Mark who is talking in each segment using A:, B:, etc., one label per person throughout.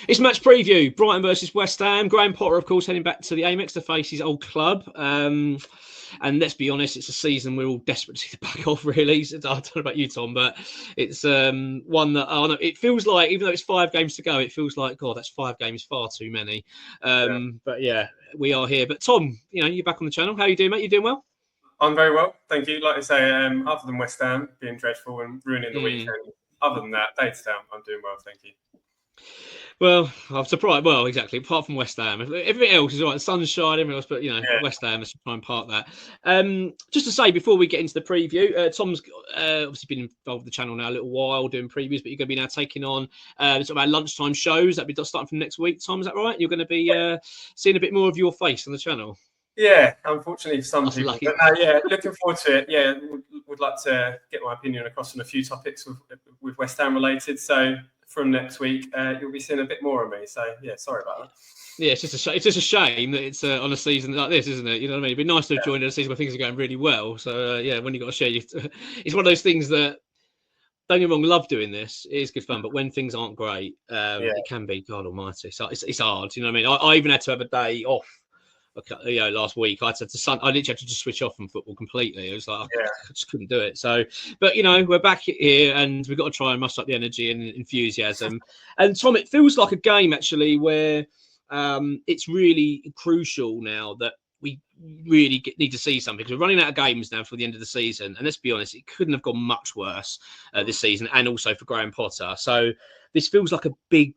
A: It's match preview. Brighton versus West Ham. Graham Potter, of course, heading back to the Amex to face his old club. And let's be honest, it's a season we're all desperate to see the back of, really. I don't know about you, Tom, but it's one that it feels like, even though it's 5 games to go, it feels like, God, that's 5 games, far too many. But yeah, we are here. But Tom, you're back on the channel. How are you doing, mate? You doing well?
B: I'm very well, thank you. Like I say, other than West Ham being dreadful and ruining the weekend, other than that, day to day, I'm doing well, thank you.
A: Well, I'm surprised. Well, exactly. Apart from West Ham, everything else is all right. The sun's shining, everything else, but West Ham, let's try and park that. Just to say before we get into the preview, Tom's obviously been involved with the channel now a little while doing previews, but you're going to be now taking on sort of our lunchtime shows. That'll be starting from next week. Tom, is that right? You're going to be seeing a bit more of your face on the channel.
B: Yeah, unfortunately for some
A: That's
B: people.
A: lucky.
B: But looking forward to it. Yeah, would like to get my opinion across on a few topics with West Ham related. So from next week, you'll be seeing a bit more of me. So yeah, sorry about that.
A: Yeah, it's just a shame that it's on a season like this, isn't it? You know what I mean? It'd be nice to have joined a season where things are going really well. So when you got to share, it's one of those things that, don't get me wrong, love doing this. It is good fun, but when things aren't great, it can be, God Almighty. So it's hard. You know what I mean? I even had to have a day off. Last week I literally had to just switch off from football completely. It was like I just couldn't do it. So, but we're back here and we've got to try and muster up the energy and enthusiasm. And Tom, it feels like a game actually where it's really crucial now that we really need to see something, because we're running out of games now for the end of the season. And let's be honest, it couldn't have gone much worse this season, and also for Graham Potter. So this feels like a big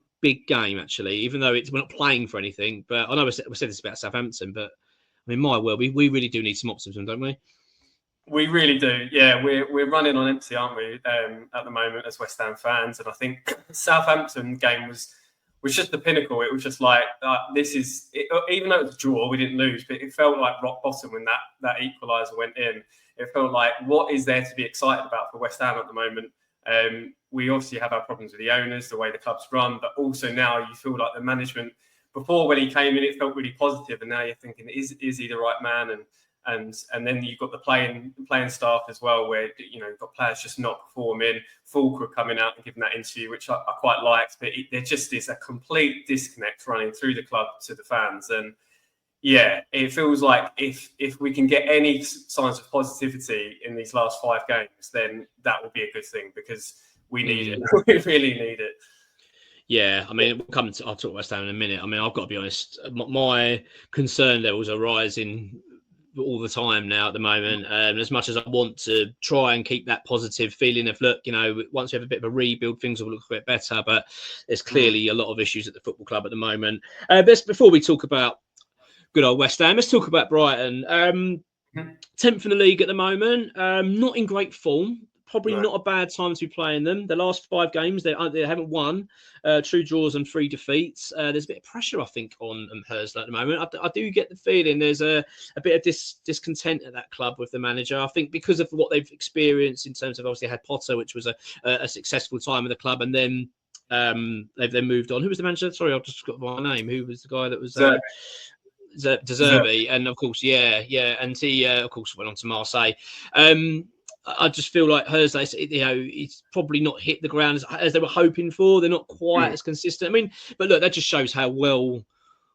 A: game, actually, even though we're not playing for anything. But I know we said this about Southampton, but I mean, my word, we really do need some optimism, don't we?
B: We really do. Yeah, we're running on empty, aren't we, at the moment as West Ham fans? And I think Southampton game was just the pinnacle. It was just like, this is it, even though it was a draw, we didn't lose, but it felt like rock bottom when that equaliser went in. It felt like, what is there to be excited about for West Ham at the moment? We obviously have our problems with the owners, the way the club's run, but also now you feel like the management. Before, when he came in, it felt really positive, and now you're thinking, is he the right man? And then you've got the playing staff as well, where you've got players just not performing. Fullkrug coming out and giving that interview, which I quite liked, but there just is a complete disconnect running through the club to the fans. And yeah, it feels like if we can get any signs of positivity in these last 5 games, then that will be a good thing, because we need it. We really need it.
A: Yeah, I mean, I'll talk about West Ham in a minute. I mean, I've got to be honest, my concern levels are rising all the time now at the moment. As much as I want to try and keep that positive feeling of, look, once we have a bit of a rebuild, things will look a bit better. But there's clearly a lot of issues at the football club at the moment. Before we talk about good old West Ham, let's talk about Brighton. 10th in the league at the moment, not in great form. Probably not a bad time to be playing them. The last 5 games, they haven't won. 2 draws and 3 defeats. There's a bit of pressure, I think, on Herzl at the moment. I do get the feeling there's a bit of discontent at that club with the manager. I think because of what they've experienced in terms of, obviously, had Potter, which was a successful time with the club, and then they've then moved on. Who was the manager? Sorry, I've just got my name. Who was the guy that was... De Zerbi, and of course, and he of course went on to Marseille. I just feel like Herzl, he's probably not hit the ground as they were hoping for. They're not quite as consistent. I mean, but look, that just shows how well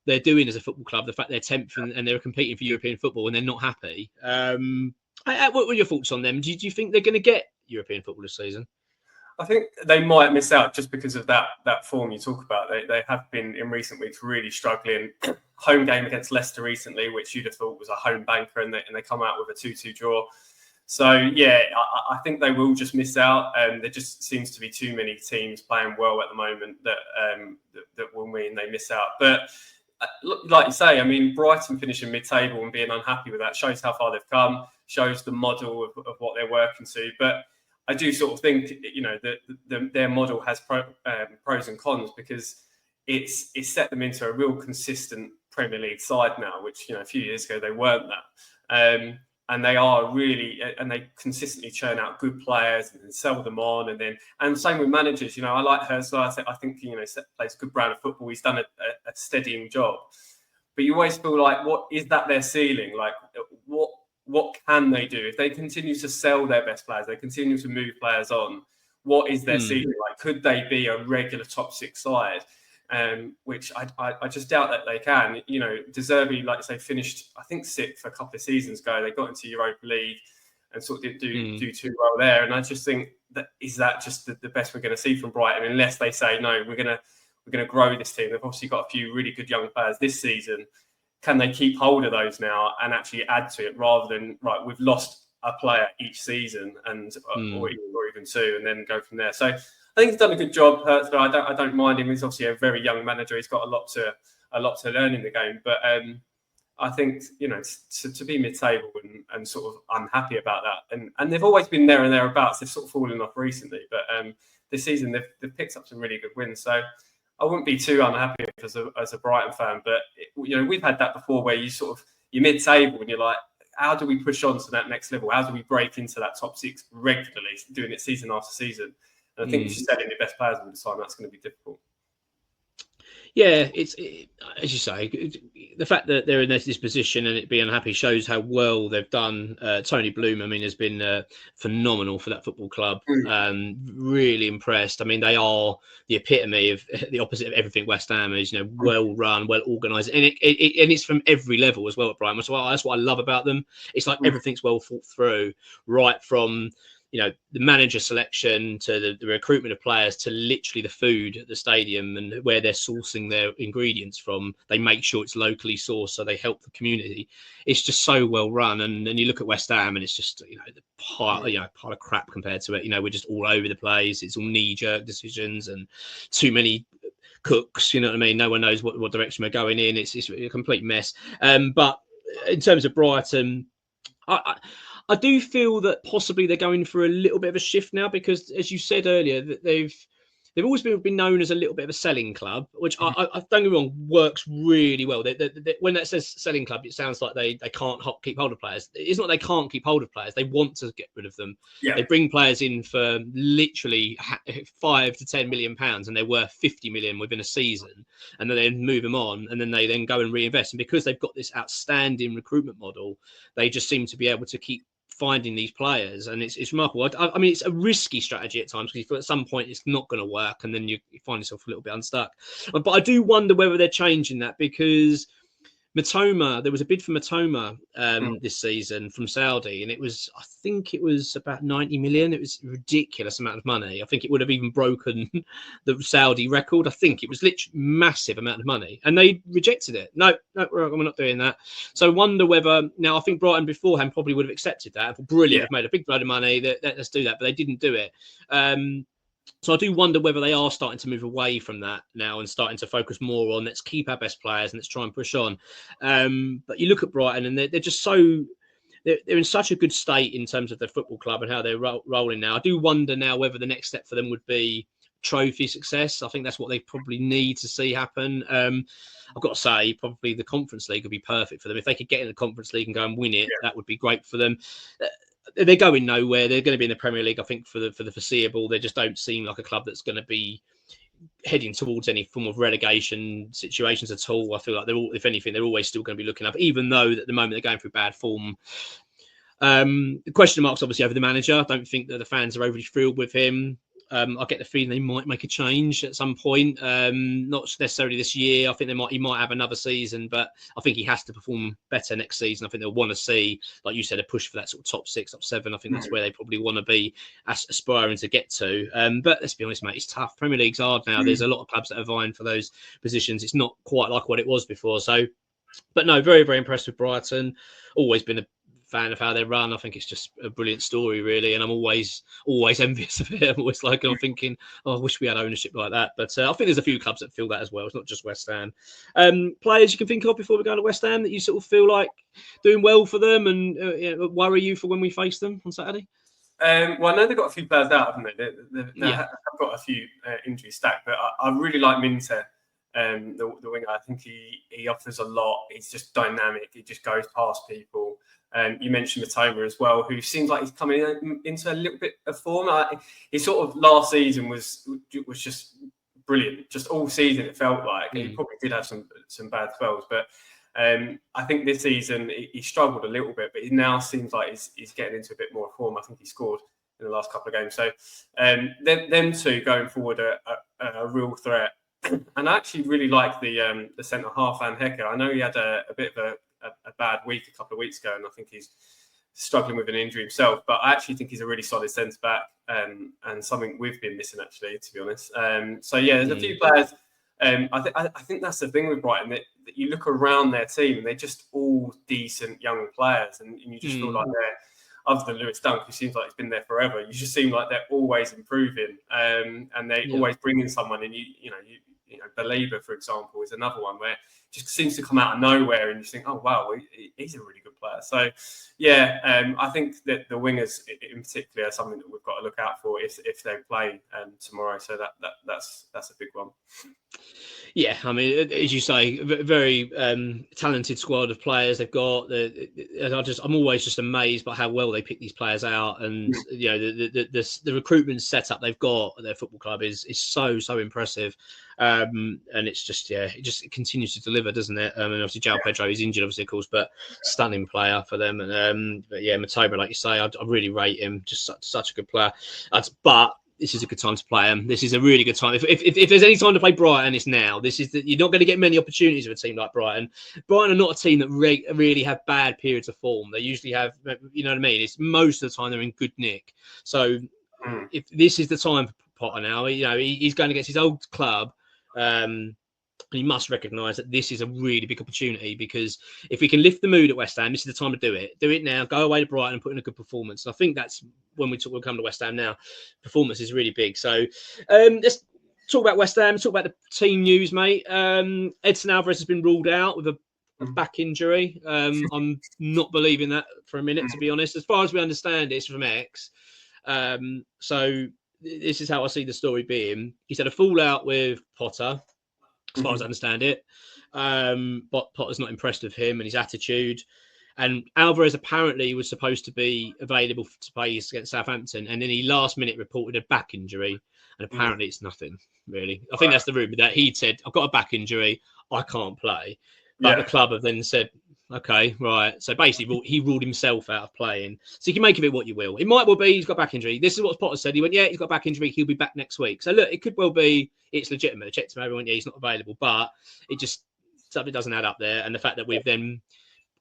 A: they're doing as a football club. The fact they're 10th and they're competing for European football and they're not happy. What were your thoughts on them? Do you think they're going to get European football this season?
B: I think they might miss out just because of that form you talk about. They have been in recent weeks really struggling. Home game against Leicester recently, which you'd have thought was a home banker, and they come out with a 2-2 draw. So yeah, I think they will just miss out. There just seems to be too many teams playing well at the moment that will mean they miss out. But like you say, I mean, Brighton finishing mid-table and being unhappy with that shows how far they've come, shows the model of what they're working to. But I do sort of think, that their model has pros and cons, because it's set them into a real consistent Premier League side now, which, a few years ago they weren't that. And they are really, and they consistently churn out good players and sell them on. And same with managers. I like Herzl. I think plays a good brand of football. He's done a steadying job. But you always feel like, what is that their ceiling? Like, what can they do? If they continue to sell their best players, they continue to move players on, what is their ceiling? Like, could they be a regular top 6 side? which I just doubt that they can. You know, De Zerbi, like I say, finished, I think, 6th a couple of seasons ago. They got into Europa League and sort of didn't do too well there. And I just think that just the best we're going to see from Brighton, unless they say, no, we're going to grow this team. They've obviously got a few really good young players this season. Can they keep hold of those now and actually add to it, rather than, right, we've lost a player each season and or even two, and then go from there? So I think he's done a good job. Hertzler, I don't mind him. He's obviously a very young manager. He's got a lot to learn in the game. But I think, you know, to be mid-table and sort of unhappy about that, and they've always been there and thereabouts. They've sort of fallen off recently, but this season they've picked up some really good wins. So I wouldn't be too unhappy as a Brighton fan. But you know, we've had that before, where you're mid-table and you're like, how do we push on to that next level? How do we break into that top 6 regularly, doing it season after season? And I think if you're selling your best players all the time, that's going to be difficult.
A: Yeah, it's as you say, the fact that they're in this position and it being unhappy shows how well they've done. Tony Bloom, I mean, has been phenomenal for that football club. Really impressed. I mean, they are the epitome of the opposite of everything West Ham is. You know, well run, well organised, and it's from every level as well at Brighton. So that's what I love about them. It's like everything's well thought through, right from, you know, the manager selection to the recruitment of players to literally the food at the stadium and where they're sourcing their ingredients from. They make sure it's locally sourced, so they help the community. It's just so well run. And then you look at West Ham and it's just, you know, the pile of crap compared to it. You know, we're just all over the place. It's all knee-jerk decisions and too many cooks. You know what I mean? No one knows what direction we're going in. It's a complete mess. But in terms of Brighton, I do feel that possibly they're going for a little bit of a shift now, because, as you said earlier, that they've always been known as a little bit of a selling club, which I don't get me wrong, works really well. When that says selling club, it sounds like they can't keep hold of players. It's not they can't keep hold of players; they want to get rid of them. Yeah. They bring players in for literally £5 to £10 million, and they're worth 50 million within a season, and then they move them on, and then they go and reinvest. And because they've got this outstanding recruitment model, they just seem to be able to keep finding these players, and it's remarkable. I mean, it's a risky strategy at times, because you feel at some point it's not going to work, and then you find yourself a little bit unstuck. But I do wonder whether they're changing that, because Matoma, there was a bid for Matoma this season from Saudi, and I think it was about 90 million. It was a ridiculous amount of money. I think it would have even broken the Saudi record. I think it was literally massive amount of money, and they rejected it. No, we're not doing that. So I wonder whether, now I think Brighton beforehand probably would have accepted that. Brilliant, They've made a big load of money. Let's do that, but they didn't do it. So I do wonder whether they are starting to move away from that now and starting to focus more on, let's keep our best players and let's try and push on. But you look at Brighton and they're just they're in such a good state in terms of their football club and how they're rolling now. I do wonder now whether the next step for them would be trophy success. I think that's what they probably need to see happen. I've got to say, probably the Conference League would be perfect for them. If they could get in the Conference League and go and win it, that would be great for them. They're going nowhere. They're going to be in the Premier League, I think, for the foreseeable. They just don't seem like a club that's going to be heading towards any form of relegation situations at all. I feel like if anything, they're always still going to be looking up, even though at the moment they're going through bad form. The question marks obviously over the manager. I don't think that the fans are overly thrilled with him. I get the feeling they might make a change at some point. Not necessarily this year. I think he might have another season, but I think he has to perform better next season. I think they'll want to see, like you said, a push for that sort of top 6, top 7. I think that's where they probably want to be aspiring to get to. But let's be honest, mate, it's tough. Premier League's hard now. There's a lot of clubs that are vying for those positions. It's not quite like what it was before. So, but no, very, very impressed with Brighton. Always been a fan of how they run. I think it's just a brilliant story, really, and I'm always envious of it. I'm always I'm thinking, I wish we had ownership like that. But I think there's a few clubs that feel that as well. It's not just West Ham. Players you can think of before we go to West Ham that you sort of feel like doing well for them and worry you for when we face them on Saturday?
B: Well, I know they've got a few players out, haven't they? They've got a few injuries stacked, but I really like Minter. The winger, I think he offers a lot. He's just dynamic. He just goes past people. You mentioned Matoma as well, who seems like he's coming into a little bit of form. His sort of last season was just brilliant. Just all season, it felt like he probably did have some bad spells, but I think this season he struggled a little bit. But he now seems like he's getting into a bit more form. I think he scored in the last couple of games. So them two going forward are a real threat. And I actually really like the centre half, Van Hecker. I know he had a bit of a bad week a couple of weeks ago, and I think he's struggling with an injury himself. But I actually think he's a really solid centre back, and something we've been missing, actually, to be honest. So yeah, there's a few players. I think that's the thing with Brighton, that you look around their team and they're just all decent young players, and you just feel like they're, other than Lewis Dunk, who seems like he's been there forever, you just seem like they're always improving, and they always bring in someone. And you know, Belieber, for example, is another one where it just seems to come out of nowhere, and you think, oh wow, he's a really good player. So yeah, I think that the wingers in particular are something that we've got to look out for if they play tomorrow. So that's a big one.
A: Yeah, I mean, as you say, very talented squad of players they've got. I'm always just amazed by how well they pick these players out, and you know, the recruitment setup they've got at their football club is so impressive. And it's just it continues to deliver, doesn't it? And obviously João Pedro is injured, obviously, of course, but stunning player for them. And but yeah, Matoma, like you say, I really rate him. Just such a good player. But this is a good time to play him. This is a really good time. If there's any time to play Brighton, it's now. You're not going to get many opportunities with a team like Brighton. Brighton are not a team that really have bad periods of form. They usually have, you know what I mean? It's most of the time they're in good nick. So if this is the time for Potter now, you know, he's going against his old club. And he must recognise that this is a really big opportunity, because if we can lift the mood at West Ham, this is the time to do it. Do it now. Go away to Brighton and put in a good performance. And I think that's when we'll come to West Ham now. Performance is really big. So let's talk about West Ham. Talk about the team news, mate. Edson Alvarez has been ruled out with a back injury. I'm not believing that for a minute, to be honest. As far as we understand, it's from X. So this is how I see the story being. He's had a fallout with Potter, as far as I understand it. But Potter's not impressed with him and his attitude. And Alvarez apparently was supposed to be available to play against Southampton, and then he last minute reported a back injury, and apparently it's nothing, really. I think that's the rumour, that he'd said, I've got a back injury, I can't play. But the club have then said, okay, right. So basically, he ruled himself out of playing. So you can make of it what you will. It might well be he's got back injury. This is what Potter said. He went, yeah, he's got back injury. He'll be back next week. So look, it could well be it's legitimate. I checked him, everyone, yeah, he's not available. But it just, something doesn't add up there. And the fact that we've then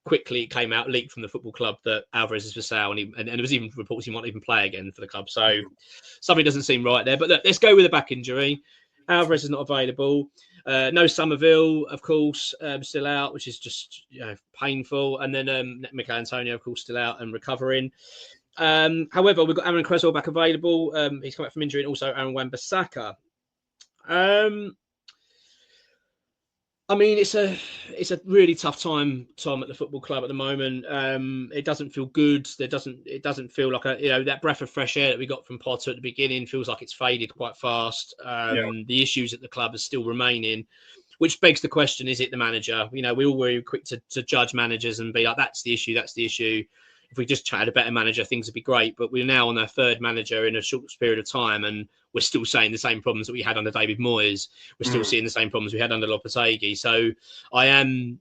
A: quickly came out, leaked from the football club, that Alvarez is for sale. And there was even reports he might even play again for the club. So something doesn't seem right there. But look, let's go with a back injury. Alvarez is not available. No Somerville, of course, still out, which is just painful. And then Mikel Antonio, of course, still out and recovering. However, we've got Aaron Cresswell back available. He's come back from injury, and also Aaron Wan-Bissaka. I mean, it's a really tough time at the football club at the moment. It doesn't feel good. It doesn't feel like that breath of fresh air that we got from Potter at the beginning feels like it's faded quite fast. The issues at the club are still remaining, which begs the question: is it the manager? You know, we're all very quick to judge managers and be like, "That's the issue. That's the issue." If we just had a better manager, things would be great. But we're now on our third manager in a short period of time, and we're still saying the same problems that we had under David Moyes. We're still seeing the same problems we had under Lopetegui. So and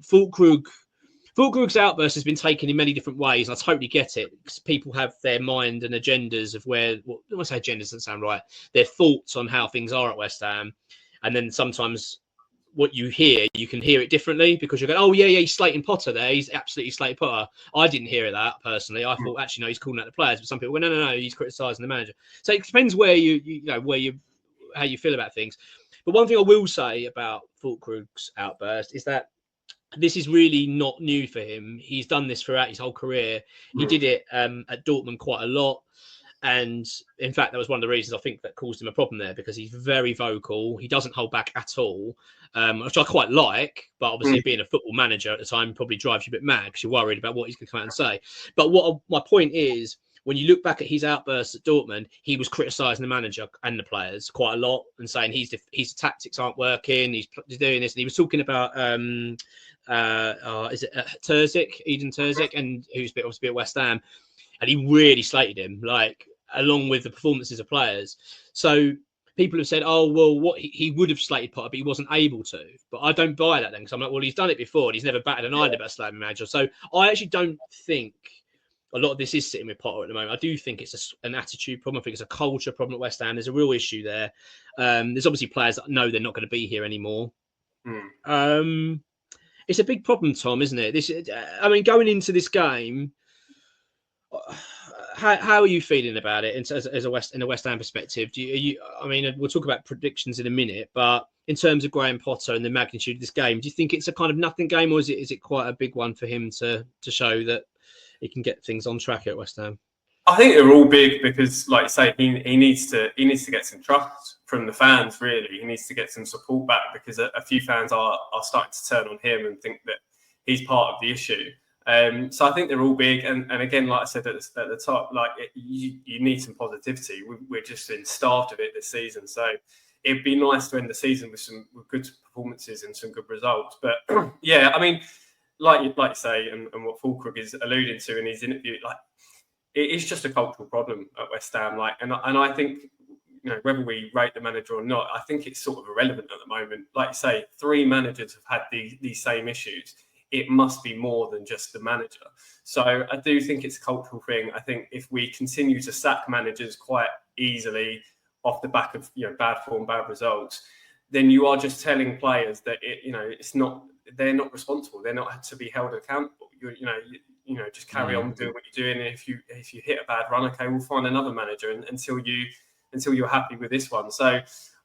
A: Fullkrug's outburst has been taken in many different ways, and I totally get it, because people have their mind and agendas of when I say agendas doesn't sound right, their thoughts on how things are at West Ham, and then sometimes what you hear, you can hear it differently, because you're going, oh yeah, he's slating Potter there. He's absolutely slating Potter. I didn't hear that personally. I thought, actually, no, he's calling out the players. But some people go, no, he's criticising the manager. So it depends how you feel about things. But one thing I will say about Fullkrug's outburst is that this is really not new for him. He's done this throughout his whole career. He did it at Dortmund quite a lot. And in fact, that was one of the reasons I think that caused him a problem there, because he's very vocal. He doesn't hold back at all, which I quite like. But obviously, being a football manager at the time probably drives you a bit mad, because you're worried about what he's going to come out and say. But my point is, when you look back at his outbursts at Dortmund, he was criticising the manager and the players quite a lot, and saying his tactics aren't working. He's doing this, and he was talking about is it Terzic, Eden Terzic, and who's obviously at West Ham. And he really slated him, along with the performances of players. So people have said, oh, well, he would have slated Potter, but he wasn't able to. But I don't buy that then, because I'm like, well, he's done it before, and he's never batted an eyelid about slating manager. So I actually don't think a lot of this is sitting with Potter at the moment. I do think it's an attitude problem. I think it's a culture problem at West Ham. There's a real issue there. There's obviously players that know they're not going to be here anymore. It's a big problem, Tom, isn't it? I mean, going into this game, how are you feeling about it in a West Ham perspective? I mean, we'll talk about predictions in a minute, but in terms of Graham Potter and the magnitude of this game, do you think it's a kind of nothing game, or is it quite a big one for him to show that he can get things on track at West Ham?
B: I think they're all big because, like you say, he needs to get some trust from the fans. Really, he needs to get some support back because a few fans are starting to turn on him and think that he's part of the issue. So I think they're all big, and again, like I said at the top, like you need some positivity. We're just been starved of it this season, so it'd be nice to end the season with good performances and some good results. But yeah, I mean, like you say, and what Fullkrug is alluding to in his interview, like it is just a cultural problem at West Ham. Like, and I think, you know, whether we rate the manager or not, I think it's sort of irrelevant at the moment. Like you say, 3 managers have had these same issues. It must be more than just the manager. So I do think it's a cultural thing. I think if we continue to sack managers quite easily off the back of, you know, bad form, bad results, then you are just telling players that they're not responsible. They're not to be held accountable. Just carry on doing what you're doing. And if you hit a bad run, okay, we'll find another manager until you're happy with this one. So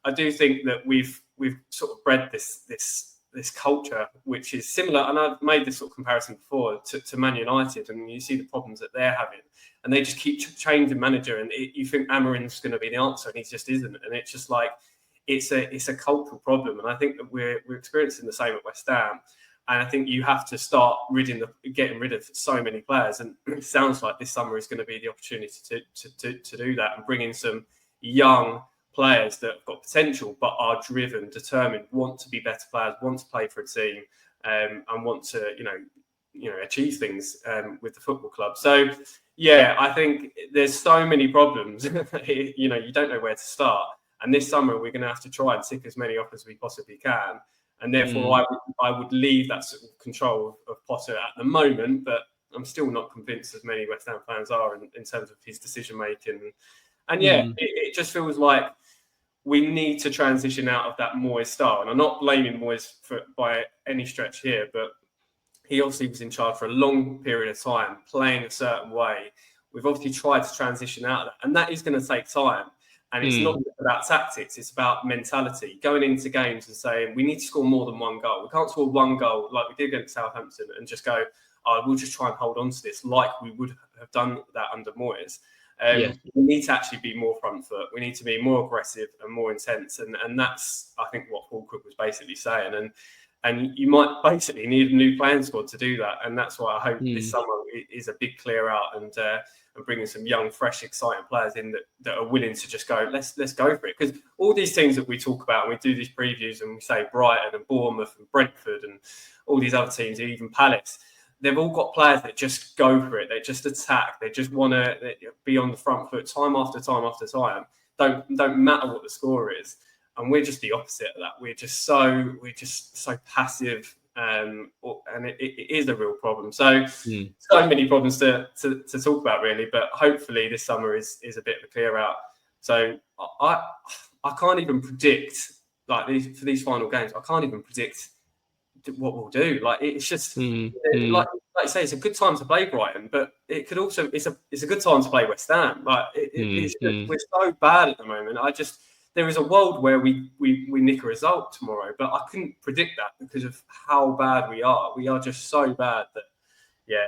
B: I do think that we've sort of bred this culture, which is similar, and I've made this sort of comparison before to Man United, and you see the problems that they're having, and they just keep changing manager, and you think Amarin's going to be the answer, and he just isn't, and it's just like it's a cultural problem, and I think that we're experiencing the same at West Ham, and I think you have to start getting rid of so many players, and it sounds like this summer is going to be the opportunity to do that and bring in some young players that have got potential but are driven, determined, want to be better players, want to play for a team, and want to achieve things with the football club. So yeah, I think there's so many problems. You don't know where to start. And this summer we're going to have to try and tick as many off as we possibly can. And therefore I would leave that sort of control of Potter at the moment, but I'm still not convinced as many West Ham fans are in terms of his decision making. And yeah, it just feels like we need to transition out of that Moyes style. And I'm not blaming Moyes by any stretch here, but he obviously was in charge for a long period of time, playing a certain way. We've obviously tried to transition out of that. And that is going to take time. And it's not about tactics, it's about mentality. Going into games and saying, we need to score more than 1 goal. We can't score 1 goal like we did against Southampton and just go, we'll just try and hold on to this like we would have done that under Moyes. We need to actually be more front foot. We need to be more aggressive and more intense, and that's, I think, what Fullkrug was basically saying. And you might basically need a new playing squad to do that, and that's why I hope this summer is a big clear out and bringing some young, fresh, exciting players in that are willing to just go. Let's go for it, because all these teams that we talk about and we do these previews and we say Brighton and Bournemouth and Brentford and all these other teams, even Palace. They've all got players that just go for it. They just attack. They just want to be on the front foot time after time after time. Don't matter what the score is. And we're just the opposite of that. We're just so passive, and it is a real problem. So many problems to talk about, really. But hopefully this summer is a bit of a clear out. So I can't even predict, like, for these final games. I can't even predict what we'll do. Like, it's just like you say, it's a good time to play Brighton, but it could also it's a good time to play West Ham. Like we're so bad at the moment. There is a world where we nick a result tomorrow, but I couldn't predict that because of how bad we are. We are just so bad that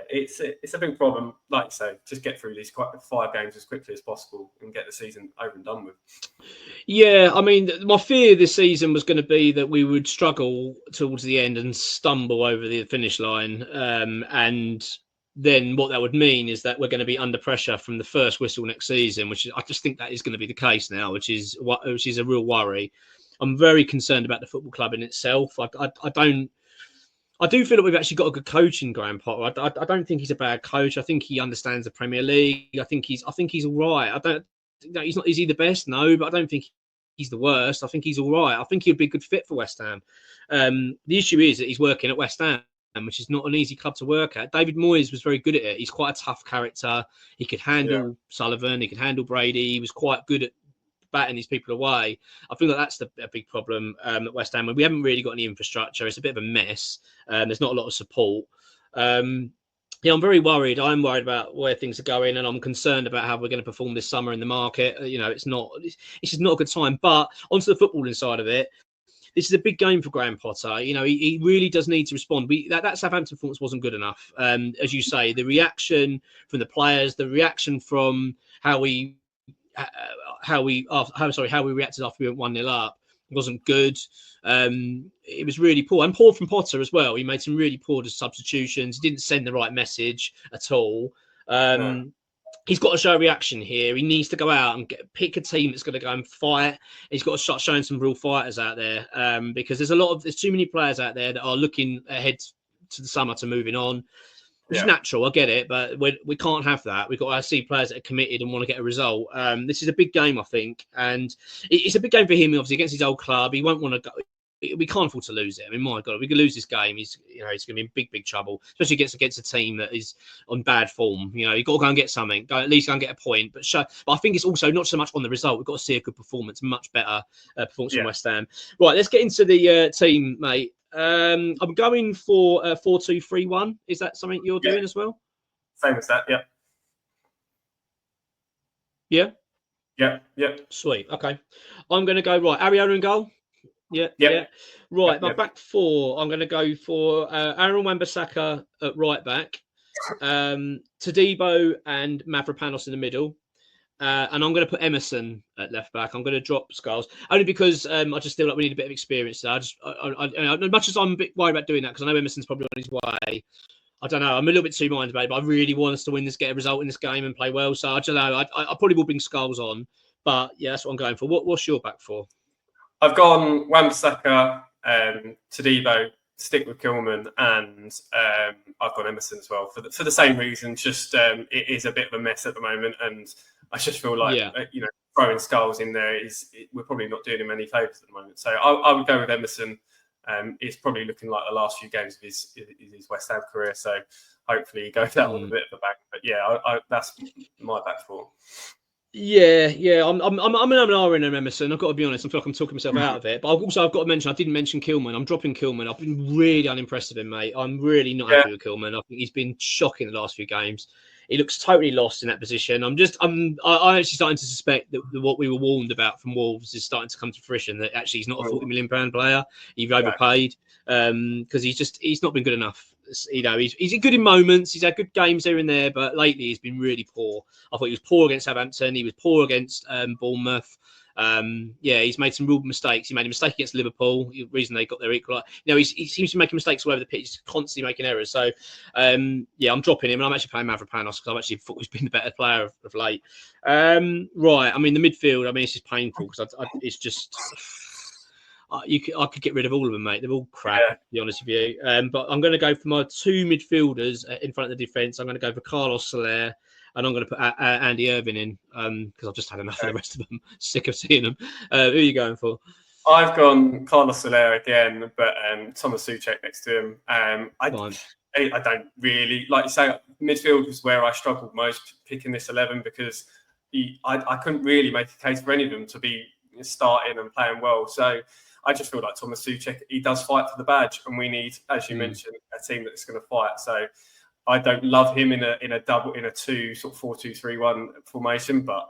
B: it's a big problem. Like I say, just get through these 5 games as quickly as possible and get the season over and done with.
A: Yeah, I mean, my fear this season was going to be that we would struggle towards the end and stumble over the finish line. And then what that would mean is that we're going to be under pressure from the first whistle next season, I just think that is going to be the case now, which is a real worry. I'm very concerned about the football club in itself. I do feel that we've actually got a good coach in Graham Potter. I don't think he's a bad coach. I think he understands the Premier League. I think he's all right. Is he the best? No, but I don't think he's the worst. I think he's all right. I think he'd be a good fit for West Ham. The issue is that he's working at West Ham. which is not an easy club to work at. David Moyes was very good at it. He's quite a tough character. He could handle Sullivan. He could handle Brady. He was quite good at batting these people away. I feel like that's a big problem at West Ham. We haven't really got any infrastructure. It's a bit of a mess. There's not a lot of support. I'm very worried. I'm worried about where things are going, and I'm concerned about how we're going to perform this summer in the market. It's just not a good time. But onto the footballing side of it, this is a big game for Graham Potter. He really does need to respond. That Southampton performance wasn't good enough. As you say, the reaction from the players, the reaction from how we reacted after we went 1-0 up wasn't good. It was really poor, and poor from Potter as well. He made some really poor substitutions. He didn't send the right message at all. He's got to show a reaction here. He needs to go out and pick a team that's going to go and fight. He's got to start showing some real fighters out there, because there's too many players out there that are looking ahead to the summer to moving on. Which is natural, I get it, but we can't have that. We've got to see players that are committed and want to get a result. This is a big game, I think, and it's a big game for him, obviously, against his old club. He won't want to go. We can't afford to lose it. I mean, my God, if we could lose this game, he's going to be in big, big trouble, especially against a team that is on bad form. You've got to go and get something, at least go and get a point. But I think it's also not so much on the result. We've got to see a good performance, much better performance from West Ham. Right, let's get into the team, mate. I'm going for 4-2-3-1. Is that something you're doing as well?
B: Same as that,
A: Yeah?
B: Yeah.
A: Sweet, okay. I'm going to go, right, Ariana in goal? Yeah. Right, my back four, I'm going to go for Aaron Wan-Bissaka at right back, Todibo and Mavropanos in the middle. And I'm going to put Emerson at left back. I'm going to drop Scholes only because I just feel like we need a bit of experience there. As much as I'm a bit worried about doing that, because I know Emerson's probably on his way. I don't know. I'm a little bit too minded about it, but I really want us to win this, get a result in this game, and play well. So I don't know. I probably will bring Scholes on, but yeah, that's what I'm going for. What's your back four?
B: I've gone Wan-Bissaka, Todibo, stick with Kilman, and I've got Emerson as well for the same reason. Just it is a bit of a mess at the moment, and I just feel like throwing Scholes in there we're probably not doing him any favours at the moment. So I would go with Emerson. It's probably looking like the last few games of his West Ham career. So hopefully he goes out with a bit of a bang. But yeah, that's my back four.
A: Yeah. I'm an R in Emerson. I've got to be honest. I feel like I'm talking myself out of it. But I've got to mention, I didn't mention Kilman. I'm dropping Kilman. I've been really unimpressed with him, mate. I'm really not happy with Kilman. I think he's been shocking the last few games. He looks totally lost in that position. I'm actually starting to suspect that what we were warned about from Wolves is starting to come to fruition. That actually he's not a £40 million player. He's overpaid because he's not been good enough. He's good in moments. He's had good games here and there, but lately he's been really poor. I thought he was poor against Southampton. He was poor against Bournemouth. He's made some real mistakes. He made a mistake against Liverpool. The reason they got their equal. He seems to be making mistakes all over the pitch. He's constantly making errors. So, I'm dropping him, and I'm actually playing Mavropanos because I've actually thought he's been the better player of late. Right. I mean, the midfield. I mean, it's just painful because it's just. I could get rid of all of them, mate. They're all crap, to be honest with you. But I'm going to go for my two midfielders in front of the defence. I'm going to go for Carlos Soler, and I'm going to put Andy Irving in because I've just had enough of the rest of them. Sick of seeing them. Who are you going for?
B: I've gone Carlos Soler again, but Thomas Souček next to him. I don't really, like you say, midfield was where I struggled most picking this 11 because I couldn't really make a case for any of them to be starting and playing well. So I just feel like Thomas Souček, he does fight for the badge, and we need, as you mentioned, a team that's going to fight. So I don't love him in a 2 sort of 4-2-3-1 formation, but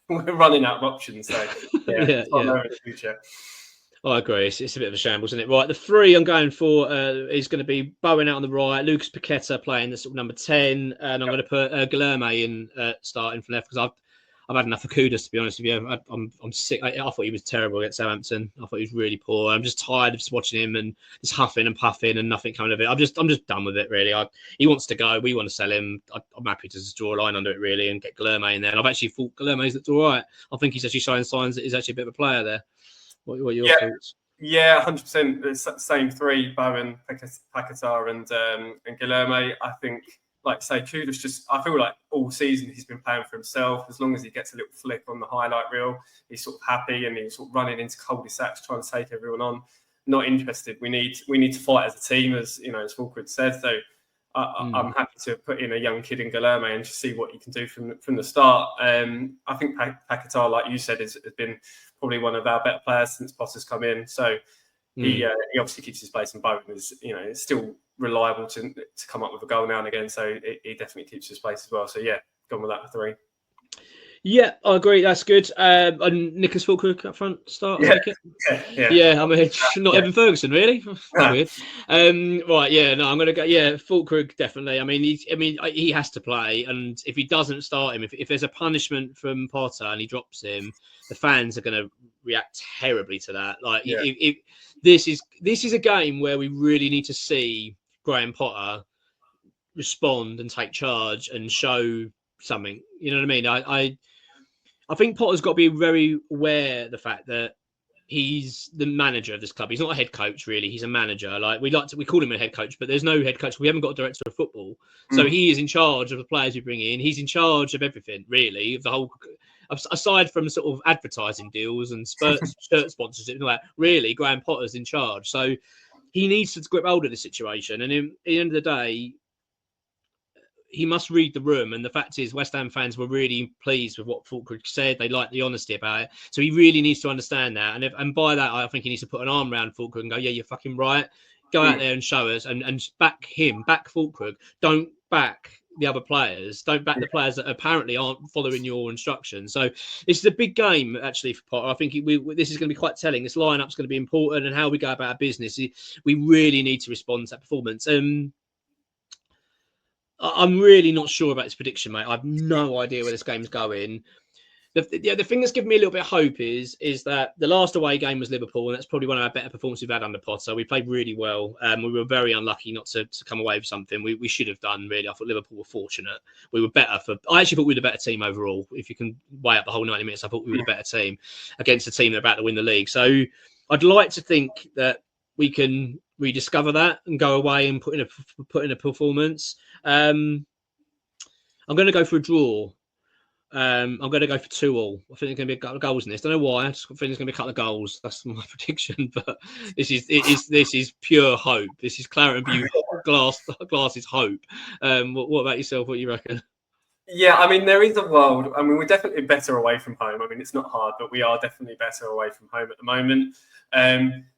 B: we're running out of options. So in the future.
A: I agree. It's a bit of a shambles, isn't it? Right, the three I'm going for is going to be Bowen out on the right, Lucas Paqueta playing the sort of number 10, and I'm going to put Guilherme in starting from left because I've had enough of Kudus, to be honest with you. I'm sick. I thought he was terrible against Southampton. I thought he was really poor. I'm just tired of watching him and just huffing and puffing and nothing coming of it. I'm just done with it, really. He wants to go. We want to sell him. I'm happy to just draw a line under it, really, and get Guilherme in there. And I've actually thought Guilherme's looked all right. I think he's actually showing signs that he's actually a bit of a player there. What are your thoughts?
B: Yeah, 100%. The same three, Bowen, Paqueta and Guilherme. I think, like say, Kudus I feel like all season he's been playing for himself. As long as he gets a little flick on the highlight reel, he's sort of happy and he's sort of running into cul-de-sacs trying to take everyone on. not interested. We need to fight as a team, as as Fullkrug said. So I'm happy to put in a young kid in Guilherme and just see what he can do from the start. I think Paquetá, like you said, has been probably one of our better players since Potter's come in. So he obviously keeps his place in both, and is still reliable to come up with a goal now and again. So he definitely keeps his place as well. So yeah, gone with that for 3.
A: Yeah, I agree. That's good. And Nicholas Fullkrug up front start.
B: Yeah.
A: Yeah. I mean, not Evan Ferguson, really. Weird. Right. Yeah. No, I'm gonna go. Yeah, Fullkrug definitely. I mean, he has to play, and if he doesn't start him, if there's a punishment from Potter and he drops him, the fans are going to react terribly to that. Like, if this is a game where we really need to see Graham Potter respond and take charge and show something. You know what I mean? I think Potter's got to be very aware of the fact that he's the manager of this club. He's not a head coach, really. He's a manager. Like we call him a head coach, but there's no head coach. We haven't got a director of football, so he is in charge of the players we bring in. He's in charge of everything, really, of the whole. Aside from sort of advertising deals and shirt sponsorship and all that, really, Graham Potter's in charge. So he needs to grip hold of the situation. And at the end of the day, he must read the room, and the fact is West Ham fans were really pleased with what Fullkrug said. They liked the honesty about it, so he really needs to understand that. And by that, I think he needs to put an arm around Fullkrug and go, "Yeah, you're fucking right. Go out there and show us, and back him, back Fullkrug. Don't back the other players. Don't back the players that apparently aren't following your instructions." So this is a big game actually for Potter. I think this is going to be quite telling. This lineup's going to be important, and how we go about our business. We really need to respond to that performance. I'm really not sure about this prediction, mate. I have no idea where this game's going. The thing that's given me a little bit of hope is that the last away game was Liverpool, and that's probably one of our better performances we've had under Potter. We played really well. We were very unlucky not to come away with something we should have done, really. I thought Liverpool were fortunate. We were better. I actually thought we were the better team overall. If you can weigh up the whole 90 minutes, I thought we were the better team against a team that are about to win the league. So I'd like to think that we can rediscover that and go away and put in a performance. I'm going to go for a draw. I'm going to go for 2-2. I think there's going to be a couple of goals in this. I don't know why. I just think there's going to be a couple of goals. That's my prediction. But this is pure hope. This is Claret and Glass is hope. What about yourself? What do you reckon?
B: Yeah, I mean, there is a world. I mean, we're definitely better away from home. I mean, it's not hard, but we are definitely better away from home at the moment.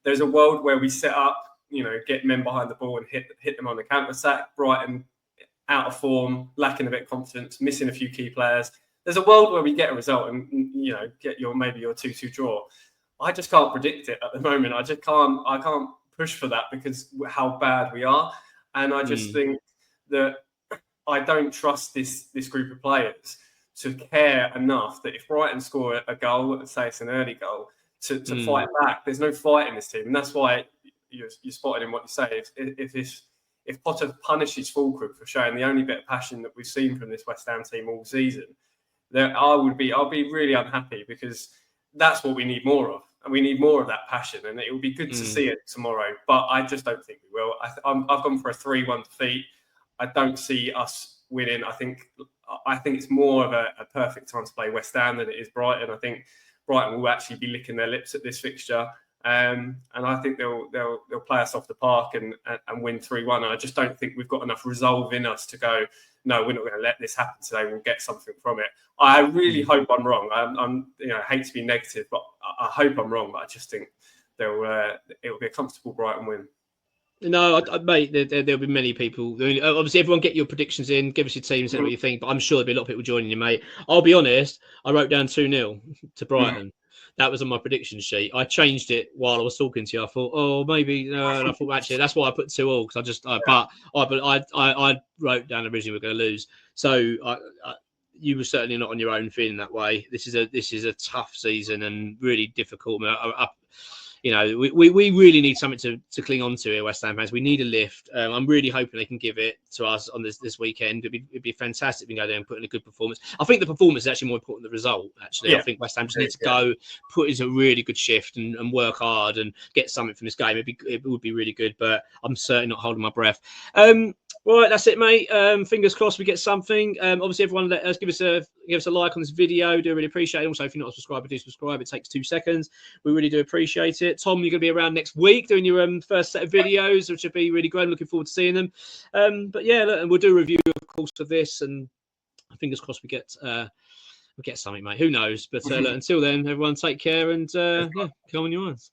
B: There's a world where we set up, get men behind the ball and hit them on the counter-attack. Brighton out of form, lacking a bit of confidence, missing a few key players. There's a world where we get a result and get your 2-2 draw. I just can't predict it at the moment. I can't push for that because how bad we are, and I just think that I don't trust this group of players to care enough that if Brighton score a goal, let's say it's an early goal, to fight back. There's no fight in this team, and that's why you're spotted in what you say. If Potter punishes Fullkrug for showing the only bit of passion that we've seen from this West Ham team all season, then I'll be really unhappy, because that's what we need more of, and we need more of that passion, and it will be good to see it tomorrow. But I just don't think we will. I've gone for a 3-1 defeat. I don't see us winning. I think it's more of a perfect time to play West Ham than it is Brighton. I think Brighton will actually be licking their lips at this fixture. And I think they'll play us off the park and win 3-1. I just don't think we've got enough resolve in us to go, no, we're not going to let this happen today. We'll get something from it. I really hope I'm wrong. I hate to be negative, but I hope I'm wrong. But I just think it'll be a comfortable Brighton win.
A: No, mate, there'll be many people. I mean, obviously, everyone get your predictions in. Give us your teams and what you think. But I'm sure there'll be a lot of people joining you, mate. I'll be honest. I wrote down 2-0 to Brighton. That was on my prediction sheet. I changed it while I was talking to you. I thought, maybe. And I thought, actually, that's why I put 2-2, because I wrote down originally we're going to lose. So you were certainly not on your own feeling that way. This is a tough season and really difficult. We really need something to cling on to here, West Ham fans. We need a lift. I'm really hoping they can give it to us on this weekend. It'd be fantastic if we can go there and put in a good performance. I think the performance is actually more important than the result, actually. Yeah. I think West Ham just need to go, put in a really good shift and work hard and get something from this game. It would be really good, but I'm certainly not holding my breath. Right, that's it, mate. Fingers crossed we get something. Obviously, everyone let us give us a like on this video. Do really appreciate it. Also, if you're not a subscriber, do subscribe. It takes 2 seconds. We really do appreciate it. Tom, you're going to be around next week doing your first set of videos, which will be really great. I'm looking forward to seeing them. But yeah, look, and we'll do a review, of course, of this. And fingers crossed we get something, mate. Who knows? But look, until then, everyone take care and yeah, come on your eyes.